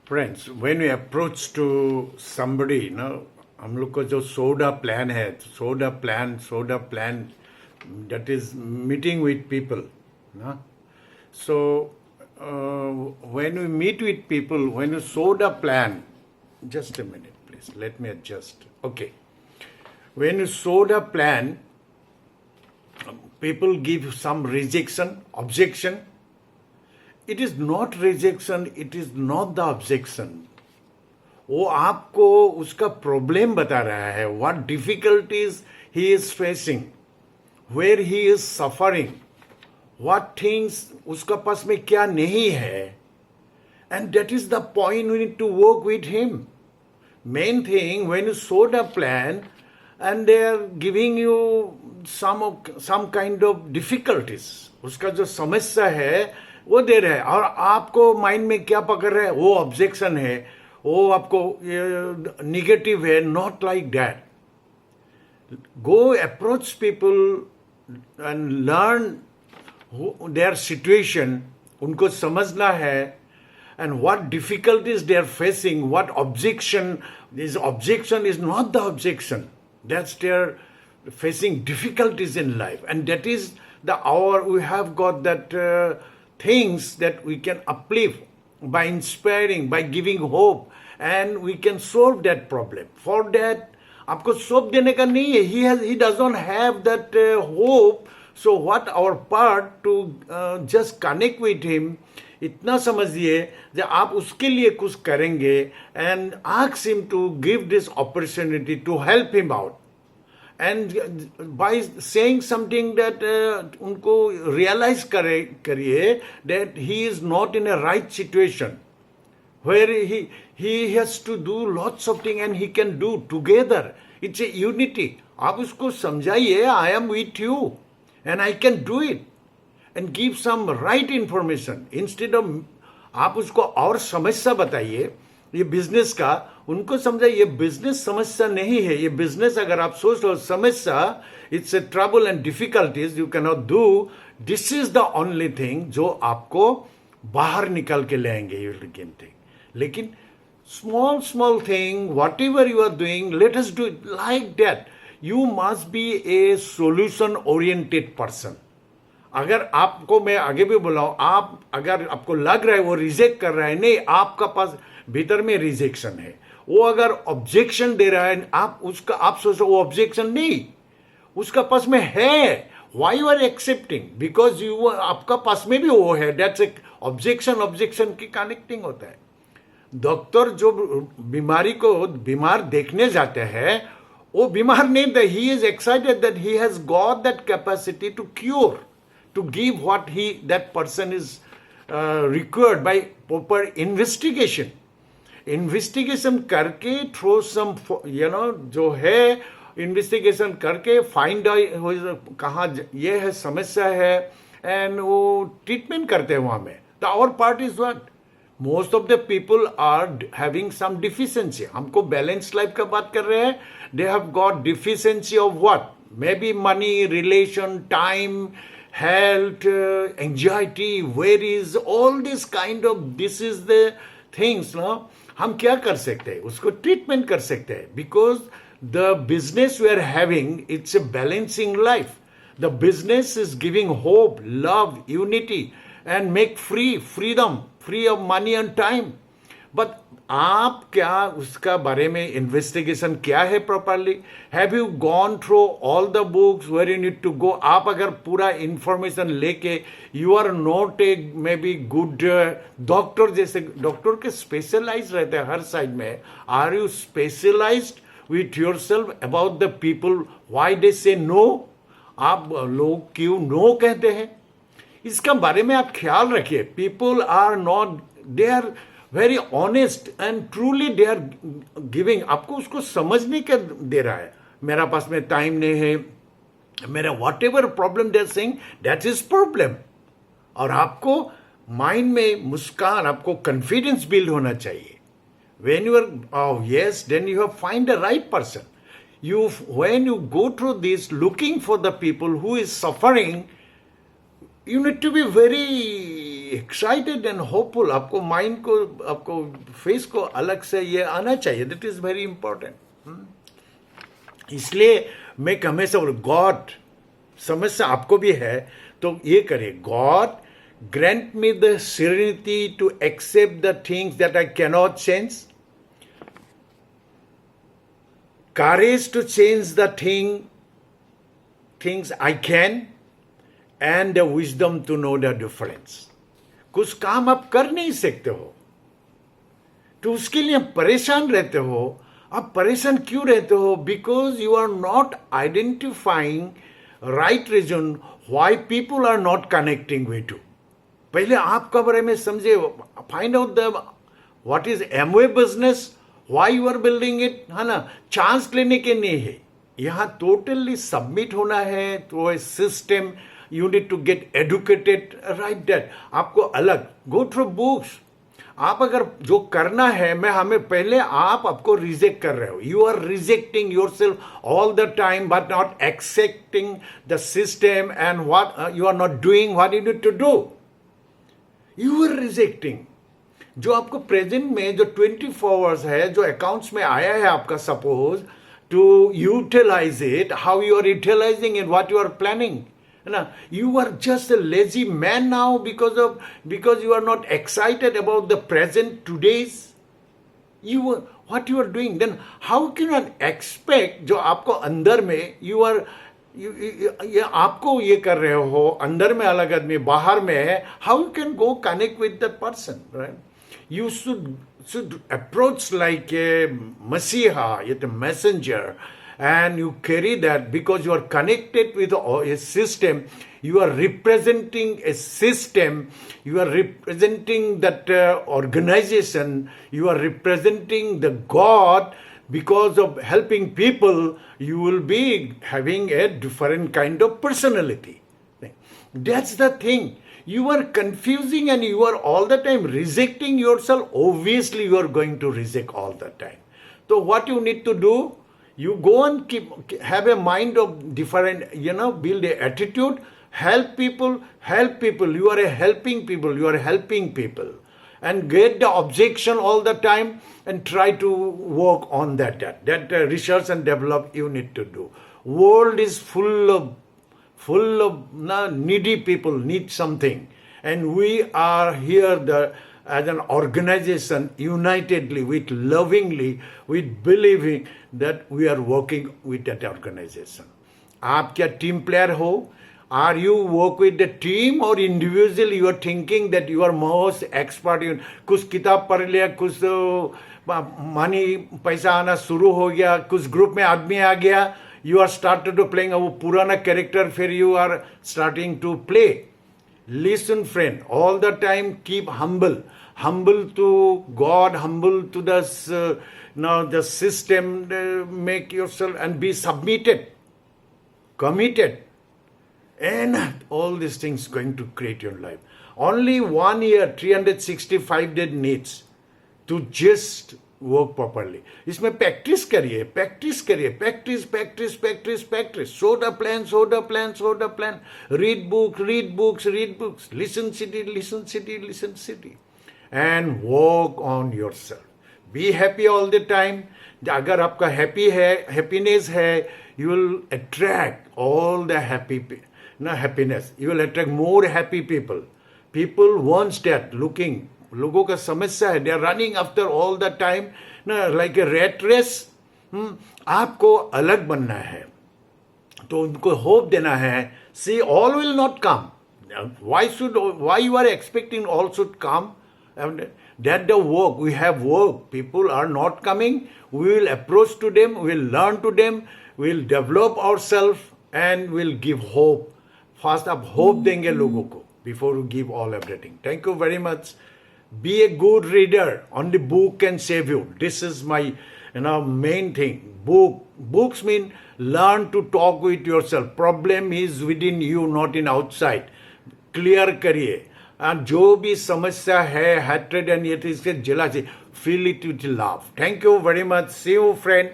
Friends, when you approach to somebody, हम लोग का जो सोडा प्लान है, soda plan that is meeting with people ना. So when you meet with people, when you soda plan, just a minute please, let me adjust. Okay, when you sowed a plan, people give some rejection, objection. It is not rejection, it is not the objection. वो आपको उसका problem बता रहा है, what difficulties he is facing, where he is suffering, what things उसका पास में क्या नहीं है. And that is the point we need to work with him. Main thing, when you sowed a plan and they are giving you some kind of difficulties, उसका जो समस्या है वो दे रहे हैं और आपको माइंड में क्या पकड़ रहे हैं, वो ऑब्जेक्शन है, वो आपको निगेटिव है. Not like that. Go approach people and learn their situation. उनको समझना है and what difficulties they are facing, what objection. This objection is not the objection. That's they're facing difficulties in life, and that is the hour we have got that things that we can uplift by inspiring, by giving hope, and we can solve that problem. For that, आपको soap देने का नहीं है. He does not have that hope. So what our part to just connect with him. इतना समझिए जब आप उसके लिए कुछ करेंगे and ask him to give this opportunity to help him out and by saying something that उनको realize करिए that he is not in a right situation where he has to do lots of thing and he can do together. It's a unity. आप उसको समझाइए, I am with you and I can do it. And give some right information instead of आप उसको और समस्या बताइए ये business का. उनको समझाइए ये बिजनेस समस्या नहीं है. ये बिजनेस अगर आप सोच लो समस्या, it's a trouble and difficulties you can not do. This is the only thing जो आपको बाहर निकाल के ले आएंगे. You will gain thing. लेकिन small thing whatever you are doing, let us do it like that. You must be a solution oriented person. अगर आपको मैं आगे भी बोलाऊं, आप अगर आपको लग रहा है वो रिजेक्ट कर रहा है, नहीं, आपका पास भीतर में रिजेक्शन है. वो अगर ऑब्जेक्शन दे रहा है, आप सोचो वो ऑब्जेक्शन नहीं, उसका पास में है. Why you are accepting? Because आपका पास में भी वो है. दैट्स ए ऑब्जेक्शन की कनेक्टिंग होता है. डॉक्टर जो बीमारी को बीमार देखने जाते हैं, वो बीमार नहीं था. He is excited that he has got that capacity to cure, to give what that person is required by proper investigation. Investigation करके through some जो है investigation करके find out कहाँ ये है समस्या है and वो treatment करते हैं वहाँ में. The our part is what? Most of the people are having some deficiency. हमको balanced life का बात कर रहे हैं. They have got deficiency of what? Maybe money, relation, time, health, anxiety, worries, all this kind of, this is the things. हम क्या कर सकते हैं? उसको ट्रीटमेंट कर सकते हैं. Because the business we are having, it's a balancing life. The business is giving hope, love, unity and make freedom, free of money and time. But आप क्या उसका बारे में इन्वेस्टिगेशन क्या है properly? Have you gone through all the books where you need to go? आप अगर पूरा इंफॉर्मेशन लेके, you are not a maybe good doctor. जैसे डॉक्टर के स्पेशलाइज रहते हैं हर साइड में. Are you specialized with yourself about the people why they say no? आप लोग क्यों नो कहते हैं, इसका बारे में आप ख्याल रखिए. People are not, they are very honest and truly they are giving. आपको उसको समझने का दे रहा है. मेरा पास में टाइम नहीं है, मेरा whatever problem they are saying, that is problem. और आपको माइंड में मुस्कान, आपको कॉन्फिडेंस बिल्ड होना चाहिए. When you are yes, then you have find the right person. When you go through this looking for the people who is suffering, you need to be very excited and hopeful, आपको mind को, आपको face को अलग से ये आना चाहिए. That is very important. इसलिए मैं हमेशा बोलूं, गॉड, समस्या आपको भी है तो ये करिए, God grant me the serenity to accept the things that I cannot change, courage to change the things I can, and the wisdom to know the difference. कुछ काम आप कर नहीं सकते हो तो उसके लिए आप परेशान रहते हो. आप परेशान क्यों रहते हो? Because you are not identifying right reason why people are not connecting with you. पहले आपका बारे में समझे, find out the what is Amway business, why you are building it, है ना. चांस लेने के नहीं है, यहाँ टोटली सबमिट होना है तो system. You need to get educated, right that. आपको अलग गो थ्रू बुक्स. आप अगर जो करना है, मैं हमें पहले आपको रिजेक्ट कर रहे हो. You are rejecting yourself all the time but not accepting the system and what you are not doing what you need to do. You are rejecting. जो आपको प्रेजेंट में जो 24 आवर्स है, जो अकाउंट्स में आया है आपका, suppose to utilize it, how you are utilizing it, what you are planning, है ना. You are just a lazy man now because you are not excited about the present today's. You what you are doing, then how can you expect जो आपको अंदर में you are ये आपको ये कर रहे हो, अंदर में अलग आदमी, बाहर में है, how you can go connect with the person, right. You should approach like a Messiah, yet a messenger, and you carry that because you are connected with a system. You are representing a system. You are representing that organization. You are representing the God. Because of helping people, you will be having a different kind of personality. That's the thing. You are confusing and you are all the time rejecting yourself. Obviously, you are going to reject all the time. So what you need to do, you go and have a mind of different, build a attitude, help people. You are a helping people. You are helping people. And get the objection all the time and try to work on that research and develop you need to do. World is full of needy people, need something, and we are here as an organization, unitedly, with lovingly, with believing that we are working with that organization. आप क्या team player हो? Are you work with the team or individual? You are thinking that you are most expert in कुछ किताब पढ़ लिया, कुछ money पैसा आना शुरू हो गया, कुछ ग्रुप में आदमी आ गया, you are started to playing वो पुराना कैरेक्टर, फिर you are starting to play. Listen friend, all the time keep humble to God, humble to the system, make yourself and be submitted, committed. And all these things going to create your life. Only 1 year, 365 days needs to just work properly. इसमें practice करिए. Practice. Show the plan. Read books. Listen city. And work on yourself. Be happy all the time. अगर आपका happiness है, you will attract all the happiness. You will attract more happy people. People wants that, लोगों का समस्या है, they are running after all the time, like a rat race. आपको अलग बनना है, तो उनको hope देना है. See, all will not come. Why you are expecting all should come? That the work, we have work. People are not coming. We will approach to them. We will learn to them. We will develop ourselves and we will give hope. First up, hope देंगे लोगों को before you give all everything. Thank you very much. Be a good reader. Only book can save you. This is my main thing. Books mean learn to talk with yourself. Problem is within you, not in outside. Clear करिए. And जो भी समस्या है, hatred and ये इसके जला से, feel it with love. Thank you very much. See you, friend.